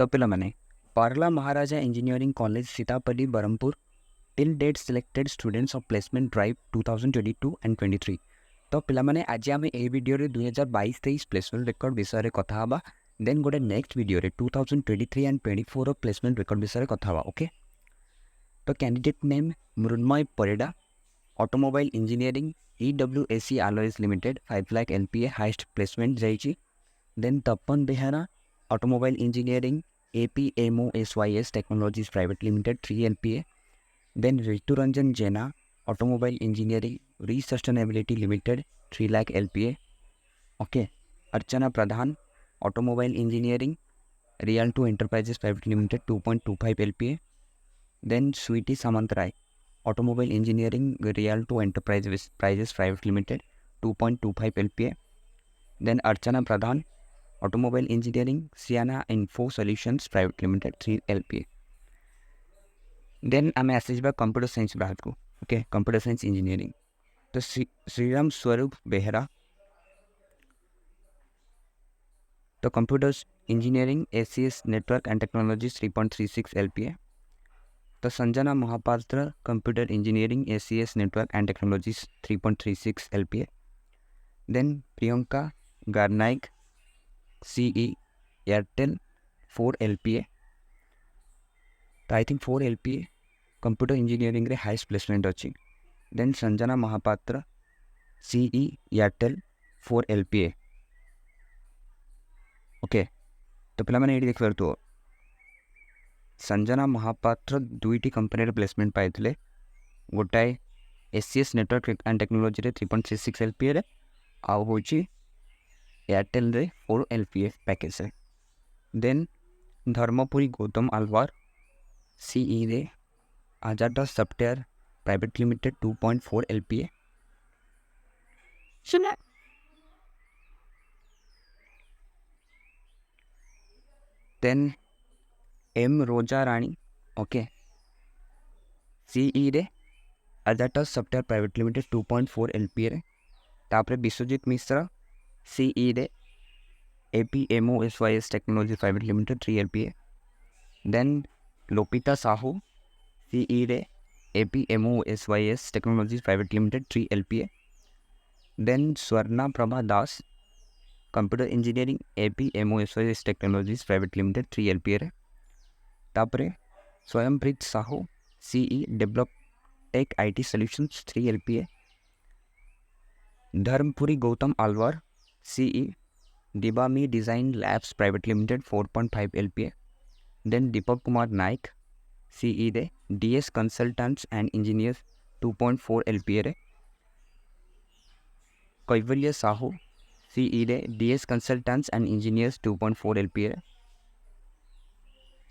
तो पिलामाने Parala Maharaja engineering college Sitapalli Berhampur till date selected students of placement drive 2022 and 23। तो पिलामाने आज आम ए वीडियो 2022-23 प्लेसमेंट रिकॉर्ड विषय में कथा हबा। देन गोटे next video 2023 and 24 placement record विषय में कथा हबा। ओके, तो candidate name Mrinmay Parida, automobile engineering EWAC Alloys Limited 5 lakh LPA highest placement जाइए। Then Tapan Behera, automobile engineering APMOSYS technologies private limited 3 LPA। Then Rituranjan Jena, automobile engineering resustainability limited 3 lakh LPA। Okay, Archana Pradhan, automobile engineering real to enterprises private limited 2.25 LPA। Then Sweety Samantaray, automobile engineering real to enterprises private limited 2.25 LPA। Then Archana Pradhan, automobile engineering सियाना info solutions private limited 3 LPA। Then आम आसवा computer science बाहर को। Okay, computer science engineering तो श्रीराम स्वरूप बेहरा, तो computer engineering ACS network and technologies 3.36 LPA। तो Sanjana Mohapatra, computer engineering ACS network and technologies 3.36 LPA। Then Priyanka Garnaik, CE Airtel 4 LPA। तो I think 4 LPA computer engineering रे highest placement अच्छी। Then Sanjana Mohapatra, CE Airtel 4 LPA। Okay, तो पे मैंने ये देख पार्थ संजना महापात्र दुईटी कंपनी प्लेसमेंट पाई, गोटाए ACS network and technology 3.36 LPA आउ हूँ एयरटेल रे 4 LPA पैकेज है। देन धर्मपुरी गौतम आलवार, CE रे आजाटा software private limited 2.4 LPA। Then M Roja Rani, okay, CE रे आजाटा सॉफ्टवेयर प्राइवेट लिमिटेड 2.4 LPA रे। तापरे विश्वजीत मिश्रा, CE रे APMOSYS technology private limited 3 LPA। Then Lopita Sahu, CE रे APMOSYS technologies private limited 3 LPA। Then Swarna Prabha Das, computer engineering APMOSYS technologies private limited 3 LPA रे। तापरे Swayamprit Sahu, CE develop tech IT solutions 3 LPA। Dharmapuri Gautam Alwar, CE Divami design labs private limited 4.5 LPA। Then Deepak Kumar Naik, CE रे DS consultants and engineers 2.4 LPA रे। Kaivalya Sahu, CE रे DS consultants and engineers 2.4 LPA रे।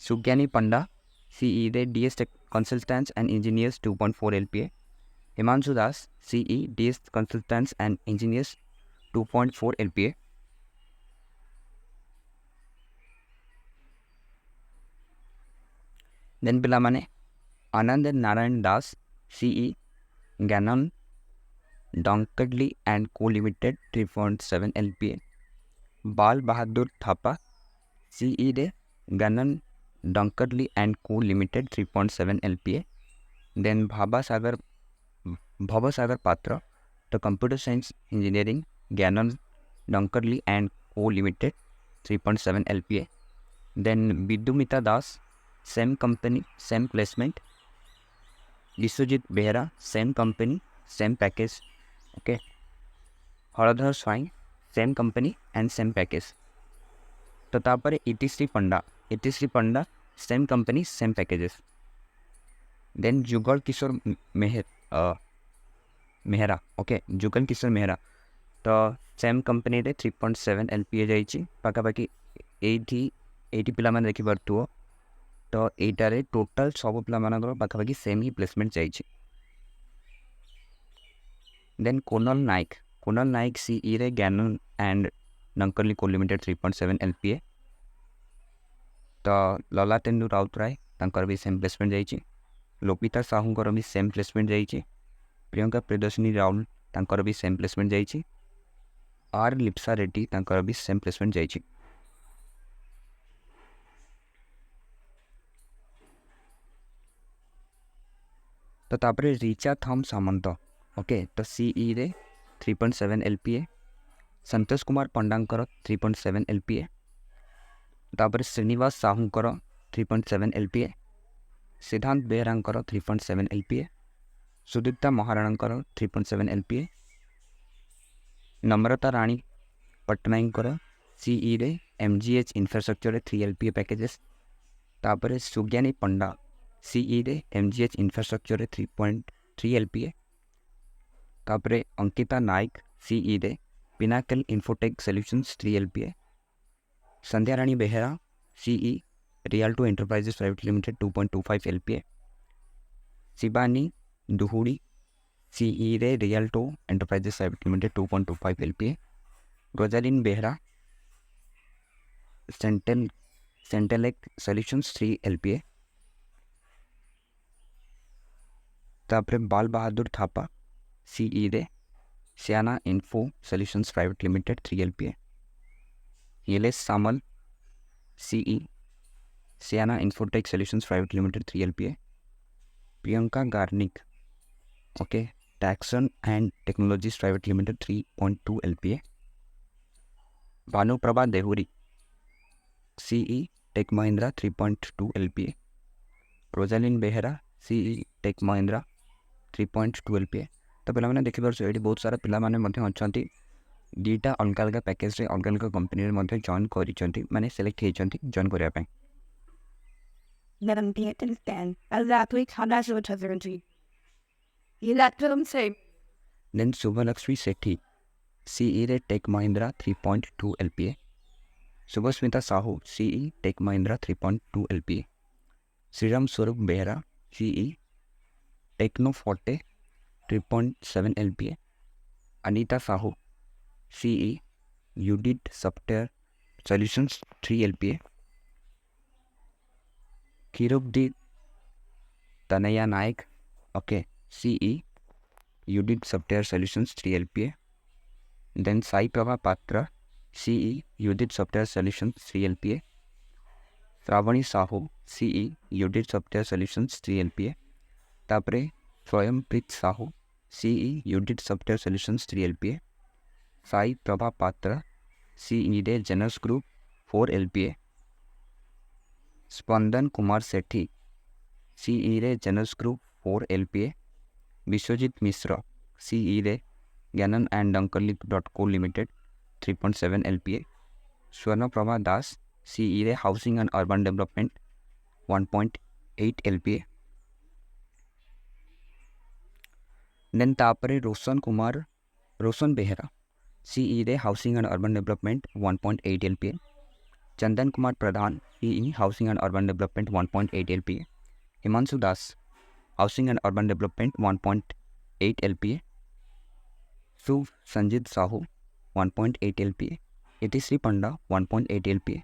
Sugyani Panda, CE रे DS consultants and engineers 2.4 LPA। Himanshu Das, CE DS consultants and engineers 2.4 LPA। Then पिला माने Anand Narayan Das, CE Gannon Dunkerley and co limited 3.7 LPA। Bal Bahadur Thapa, CE रे Gannon Dunkerley and co limited 3.7 LPA। Then Bhavsagar Patra, तो computer science engineering Gannon Dunkerley and co limited 3.7 LPA। Then Vidumita Das, same company same placement. Biswajit Behera, same company same package. Okay, Hardhar Swain, same company and same package. तो तापर Itishree Panda same company same packages. Then Jugal Kishore Mehra, okay, Jugal Kishore Mehra, तो same company 3.7 LPA जाइए। पाखापाखि eighty पिला माने देखि पारथुओ, तो एटारे total सब पिला मानकर पाखापाखि सेम ही प्लेसमेंट जाइए। देन कोनल नाइक, CE रे गैनन एंड डॉन्कडली को लिमिटेड 3.7 LPA। तो ललाटेन्दु राउतराय तांकर भी सेम प्लेसमेंट जाइए। लोपिता साहूंकर भी सेम प्लेसमेंट जाइए। प्रियंका प्रियदर्शिनी राउल तांकर भी सेम प्लेसमेंट जाइए। आर लिप्सा रेड्डी तांकर भी सेम प्लेसमेंट जाइए। तो तापरे रिचा थम सामंत ओके तो सीई रे 3.7 LPA, संतोष कुमार पंडांकर 3.7 LPA, तापरे श्रीनिवास साहूंकर 3.7 LPA, सिद्धांत बेहरांकर 3.7 LPA, सुदीप्ता महाराणांकर 3.7 LPA, नम्रता राणी पट्टनायकर सीई रे MGH इंफ्रास्ट्रक्चर 3 LPA पैकेजेस, तापरे सुज्ञानी पंडा सीई रे MGH इंफ्रास्ट्रक्चर 3.3 LPA, तापरे अंकिता नायक सीई रे pinnacle infotech solutions 3 LPA, Sandhya Rani Behera C E Rialto enterprises private limited 2.25 LPA, Shibani Duhuri C E रे Rialto enterprises private limited 2.25 LPA, Rojalin Behera सेंटेलेक सॉल्यूशंस 3 LPA, तापरे बाल बहादुर थापा सीई रे सियाना info solutions private limited 3 LPA, येलेस Samal C E सियाना infotech solutions private limited 3 LPA, Priyanka Garnaik okay टैक्सन and technologies private limited 3.2 LPA, Bhanuprabha Dehury C E tech Mahindra 3.2 LPA, Rojalin Behera C E tech Mahindra 3.2 LPA। तो पे देखिए ये बहुत सारा पिला अच्छा दुईटा अलग अलग पैकेज अलग अलग कंपनी जॉइन कर माने सिलेक्ट होती जॉइन करने। देन शुभलक्ष्मी सेठी सीई रे tech Mahindra 3.2 LPA, Subhasmita Sahu C E tech Mahindra 3.2 LPA, Shriram Swarup Behera C E techno forte 3.7 LPA, Anita Sahu C E Udit software solutions 3 LPA, किरुबदी Tanaya Nayak okay C E Udit software solutions 3 LPA, then Sai Prabha Patra C E Udit software solutions 3 LPA, Shravani Sahu C E Udit software solutions 3 LPA, तापरे Swayamprit Sahu C E Udit software solutions 3 LPA, Sai Prabha Patra CE रे Genus group 4 LPA, Spandan Kumar Sethi CE रे Genus group 4 LPA, Biswajit Mishra CE रे ज्ञानन and डंकरलिक.co limited 3.7 LPA, Swarna Prabha Das CE रे housing and urban development 1.8 LPA, then तापरे Roshan Behera CE रे housing and urban development 1.8 LPA, Chandan Kumar Pradhan CE housing and urban development 1.8 LPA, Himanshu Das housing and urban development 1.8 LPA, Subha Sanjit Sahu 1.8 LPA, Itishree Panda 1.8 LPA,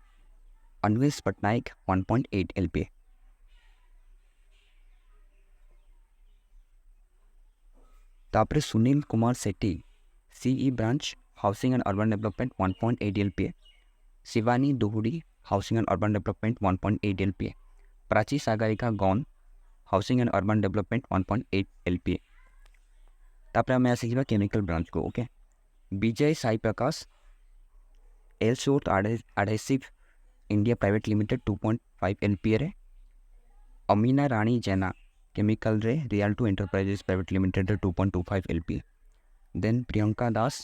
Anwesh Patnaik 1.8 LPA। तापरे Sunil Kumar Sethi C E branch housing and urban development 1.8 LPA, Shivani Duhuri housing and urban development 1.8 LPA, Prachi Sagarika गौन housing and urban development 1.8 LPA। तापर आम आसिक chemical branch को okay Vijay Sai Prakash एल शोर्ट adhesive India private limited 2.5 LPA रे, Amina Rani Jena chemical रे Rialto enterprises private limited 2.25 LPA, then Priyanka Das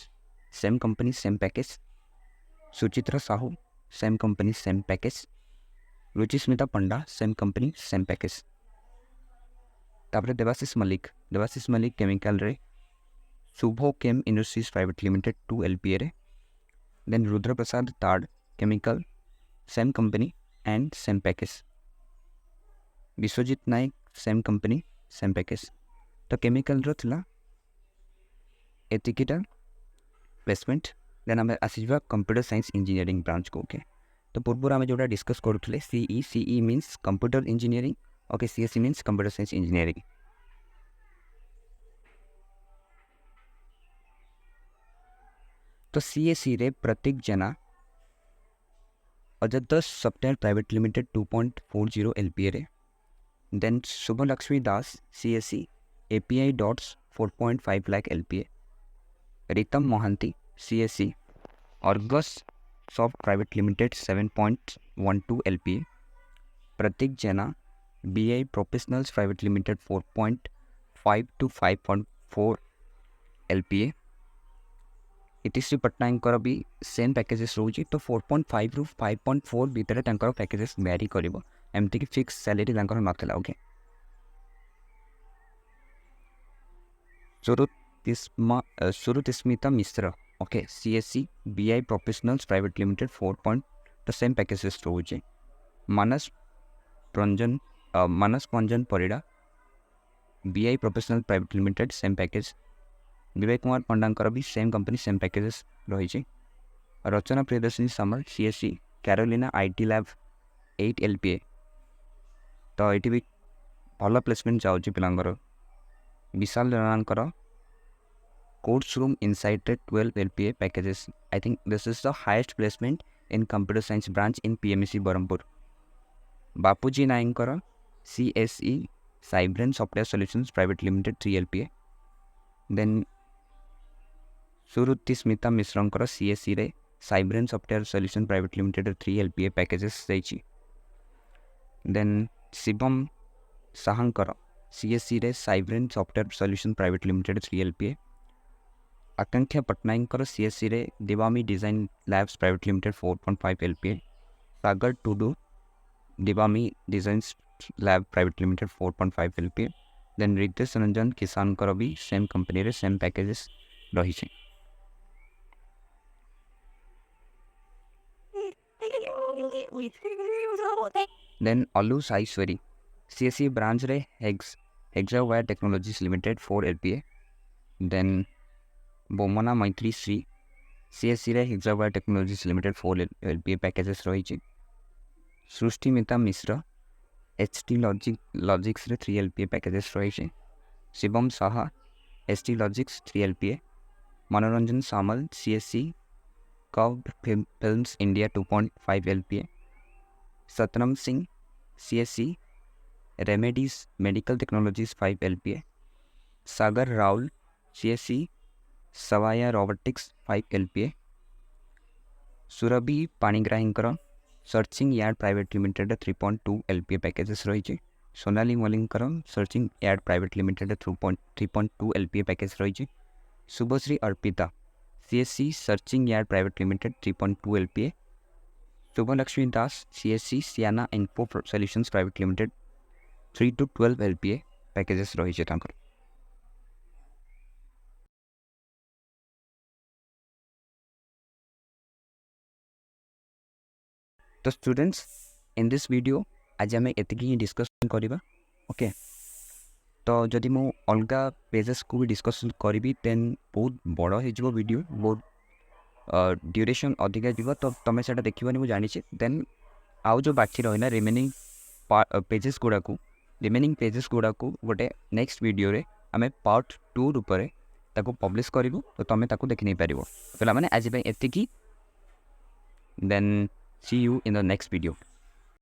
same company same package, Suchitra Sahu same company same package, Ruchismita Panda same company same package, तापर Debashish Malik chemical रे Subho chem industries private limited 2 LPA रे, then Rudra Prasad ताड़ chemical same company and same package, Biswajit Nayak same company same package. तो chemical रो थिला एतिकिटा placement. Then आम आसीजा कंप्यूटर साइंस इंजीनियरिंग ब्रांच को ओके तो पूर्व आम जो डिस्कस करुले C E means computer engineering okay C S C means computer science engineering. तो सीएससी रे Pratik Jena Ajanta software private limited 2.40 LPA रे, then Subhalaxmi Das C S C API Dots 4.5 lakh LPA, Ritam Mohanty CSC, Argus Soft Private Limited 7.12 LPA, Pratik Jena BI Professionals Private Limited 4.5 to 5.4 LPA, इतिश्री Patnaik भी same packages रोचे तो 4.5 रु 5.4 भितर packages Bhairi कर एमती कि फिक्स सैलरी नाला okay Srutismita Mishra okay CSC BI professionals private limited 4 point तो सेम पैकेजेस रोचे मानस पंजन Parida BI professional private limited same package Vivek Kumar Panda भी सेम कंपनी सेम पैकेजेस रही Rachana Priyadarshini Samal CSC Carolina IT lab 8 LPA तो ये भी भल प्लेसमेंट जाऊँगी पिलांगर विशाल राणांकर course room insight 12 LPA packages I think this is the highest placement in computer science branch in PMC Berhampur Bapuji नायकर CSE cybrain software solutions private limited 3 LPA then Sruti Smita मिश्रंकर CSC रे cybrain software solution private limited 3 LPA packages then Shivam साहंकर CSC रे cybrain software solution private limited 3 LPA Akanksha Pattnaik CSC रे Divami design labs private limited 4.5 LPA Sagar Tudu Divami design lab private limited 4.5 LPA then Ritesh Ranjan Kisan भी same company रे same packages रही then अलू Saishwari CSC branch रे हेक्सावायर technologies limited 4 LPA then बोमना मैत्री Shri CSC रे हेक्सावायर technologies limited 4 LPA packages रही सृष्टिमिता मिश्र HT logics रे 3 LPA पैकेजेस रही Shivam Saha HT logics 3 LPA Manoranjan Samal CSC curved films India 2.5 LPA Satnam Singh CSC remedies medical technologies 5 LPA Sagar Rahul CSC सवाया robotics 5 LPA सुरभि पाणिग्राहींकर searching yard private limited 3.2 LPA packages रही सोनाली मलिंकर searching yard private limited 3.2 LPA package रही Subhashree Arpita CSC searching yard private limited 3.2 LPA Subhalaxmi Das CSC सियाना info solutions private limited 3 to 12 LPA packages रही तो स्टूडेंट्स इन दिस वीडियो आज आम एतिकी डिस्कशन करवा ओके तो जदि मु अलग पेजेस को भी डिस्कशन करी देन बहुत बड़ हो वीडियो बहुत ड्यूरेशन अधिका जीव तो तुम्हें से देखनी मुझे जानी देन आउ जो बाकी रहा रिमेनिंग पेजेस गुड़ाक रिमेनिंग पेजेस गुड़ाक गोटे नेक्स्ट वीडियो रे आम पार्ट 2 रूप से पब्लिश करूँ तो तुम्हें देखी नहीं पार पे आज एतिकी then see you in the next video.